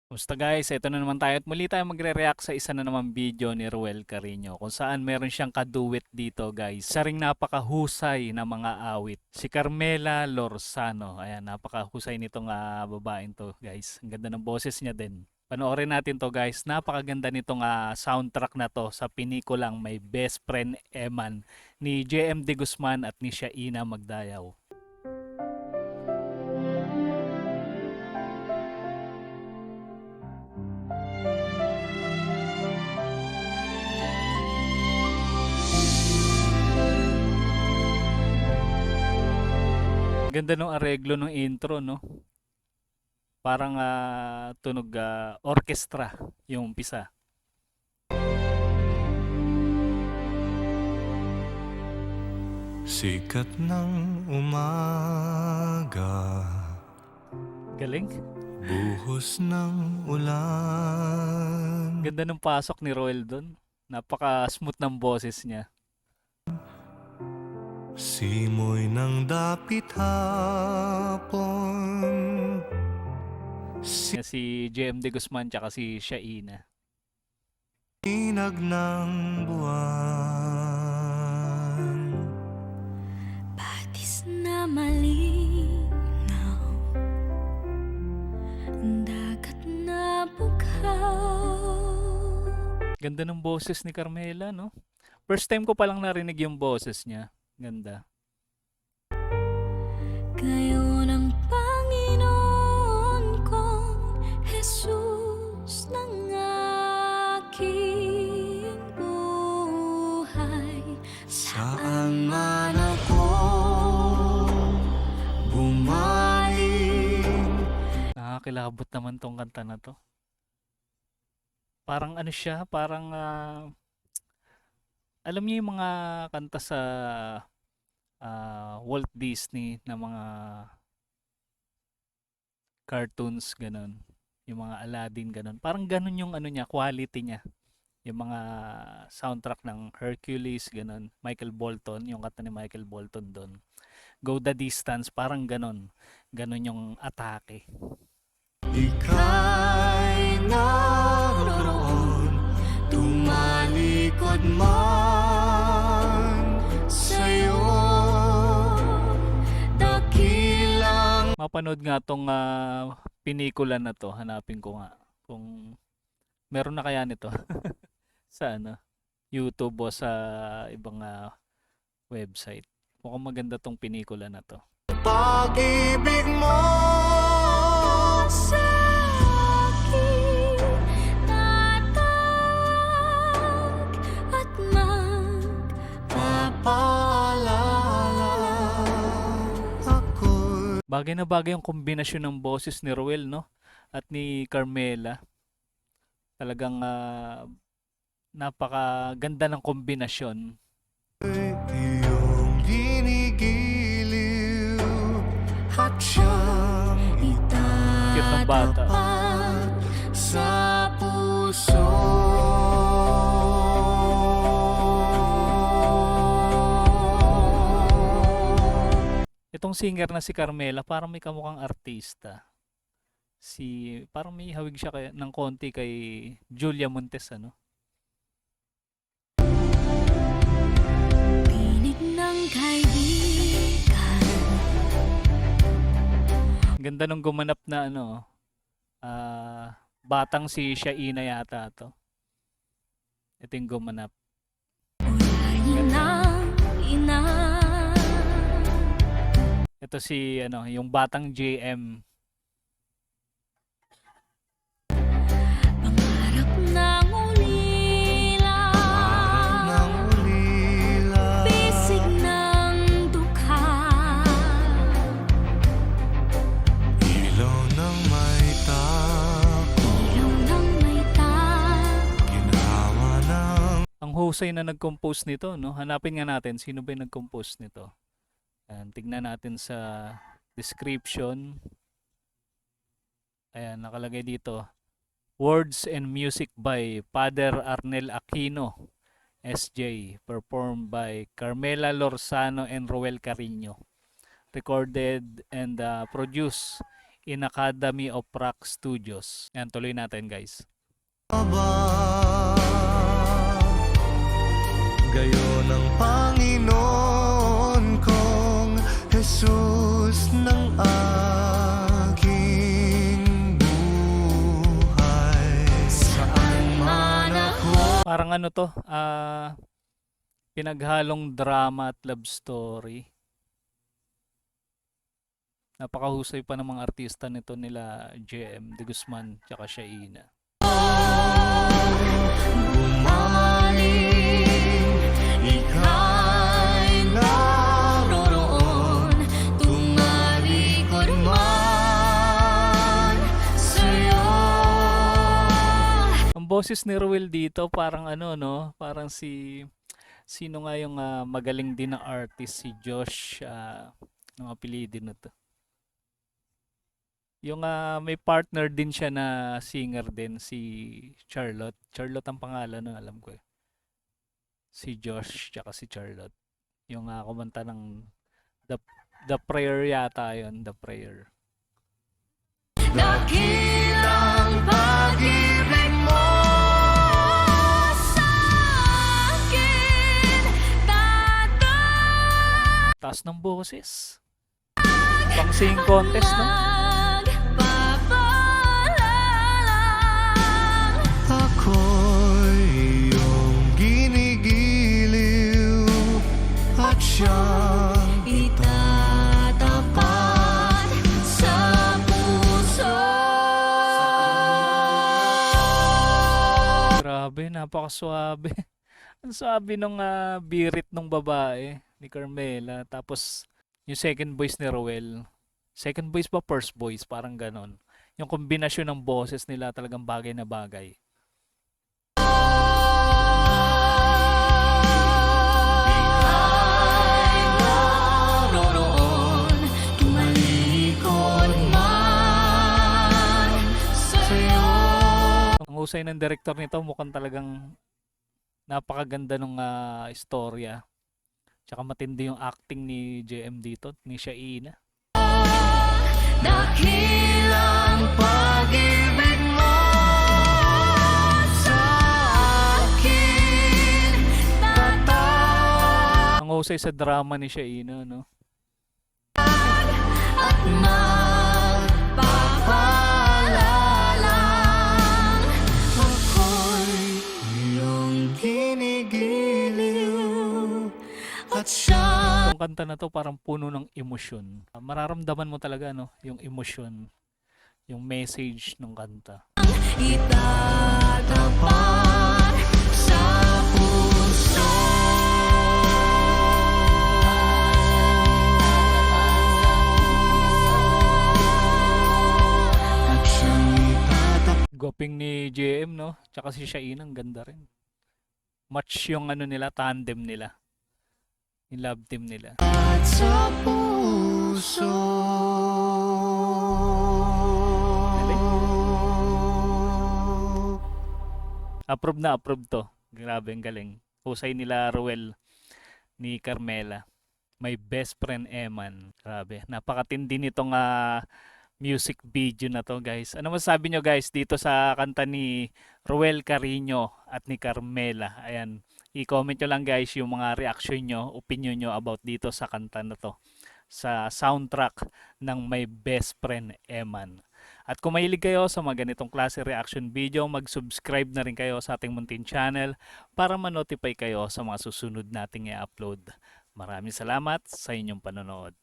Kumusta guys? Ito na naman tayo at muli tayo magre-react sa isa na naman video ni Ruel Carino kung saan meron siyang kaduet dito guys. Isa ring napakahusay na mga awit. Si Carmela Lorzano. Ayan, napakahusay nitong babaeng to guys. Ang ganda ng boses niya din. Panoorin natin to guys. Napakaganda nitong soundtrack na to sa pinikulang My Best Friend Eman ni JM De Guzman at ni Shaina Magdayaw. Ganda ng areglo ng intro, no? Parang tunog orchestra yung umpisa. Sikat ng umaga, Galing. buhos ng ulan. Ganda ng pasok ni Roel doon. Napaka-smooth ng boses niya. Simoy ng dapit hapon. Yan si JM De Guzman tsaka si Shaina. Sinag ng buwan. Batis na malinaw, dagat na bukaw. Ganda ng boses ni Carmela, no? First time ko palang narinig yung boses niya. Ganda. Kayo ng Panginoon kong Jesus ng aking buhay. Saan man ako bumaling. Nakakilabot naman tong kanta na to. Parang ano siya, parang alam niyo yung mga kanta sa Walt Disney na mga cartoons ganun, yung mga Aladdin ganun. Parang ganun yung ano niya, quality niya. Yung mga soundtrack ng Hercules ganun, Michael Bolton, yung kanta ni Michael Bolton doon. Go the Distance, parang ganun. Ganun yung atake. Ika'y naroon, tumalikod man sa'yo. Dakilang Mapanood nga tong pinikula na to, hanapin ko nga kung meron na kaya nito sa ano, YouTube o sa ibang website. Mukhang maganda tong pinikula na to. pag-ibig mo Sa aking tatak at papaalala ako'y Bagay na bagay yung kombinasyon ng boses ni Ruel, no? At ni Carmela. Talagang napakaganda ng kombinasyon. iyong ginigiliw at siyang Cute ng bata. itatapat sa puso. Itong singer na si Carmela, parang may kamukhang artista. Parang may hawig siya ng konti kay Julia Montes, ano? tinig ng kaibigan. Ganda nung gumanap na ano, batang si Shaina yata to. Ito yung gumanap. Ulayin ng ina. Ito si ano, yung batang JM. Pangarap ng ulila. Ng ulila Bisig ng dukha. ilaw ng may tako Ilaw ng may tag. ginawa ng Ang husay na nag-compose nito, no? Hanapin nga natin sino ba yung nag-compose nito. Tignan natin sa description. Ayan, nakalagay dito. Words and music by Father Arnel Aquino, SJ. Performed by Carmela Lorzano and Roel Carino. Recorded and produced in Academy of Rock Studios. Yan, tuloy natin guys. ba? Gayon ang Panginoon kong Jesus ng aking buhay. Saan man ako Parang ano to, pinaghalong drama at love story. Napakahusay pa ng mga artista nito nila JM De Guzman tsaka Shaina. Bumaling, ika'y naroroon, tumalikod man sa'yo. Ang boses ni Ruel dito parang ano no, parang sino nga yung magaling din na artist, si Josh, ng apelyido na to. Yung may partner din siya na singer din, si Charlotte. Charlotte ang pangalan no, alam ko eh. Si Josh tsaka si Charlotte. Yung kumanta ng The Prayer yata yun, The Prayer. Dakilang pag-ibig mo sa'kin, Taas ng boses. Pang sing contest no? magpapalalang. ako'y iyong ginigiliw at siyang Itatapat sa puso. Grabe, napakaswabe. Ang sabi nung birit nung babae ni Carmela. Tapos yung second voice ni Roel. Second voice ba first voice? Parang ganon. Yung kombinasyon ng boses nila talagang bagay na bagay. Ika'y naroroon, tumalikod man sa'yo. Ang husay ng director nito mukhang talagang napakaganda nung istorya. Tsaka matindi yung acting ni JM dito, ni Shaina. Dakilang pag-ibig mo sa'kin, tatag Ang husay sa drama ni Shaina, no? at magpapalalang. ako'y iyong ginigiliw at siyang Yung kanta na to parang puno ng emosyon. Mararamdaman mo talaga no, yung emosyon, yung message ng kanta. Itatapat sa puso. at siyang itatapat Gwaping ni JM no, tsaka si Shaina ang ganda rin. Match yung ano nila, tandem nila. Yung love team nila. sa puso. Approve na approve to. Grabe ang galing. Husay nila Ruel ni Carmela. My best friend Eman. Grabe. Napakatindi nitong music video na to guys. Ano masasabi nyo guys dito sa kanta ni Ruel Carino at ni Carmela? Ayan. I-comment nyo lang guys yung mga reaction nyo, opinion nyo about dito sa kanta na to. Sa soundtrack ng My Best Friend Eman. At kung mahilig kayo sa mga ganitong klase reaction video, mag-subscribe na rin kayo sa ating muntin channel para ma-notify kayo sa mga susunod nating i-upload. Maraming salamat sa inyong panonood.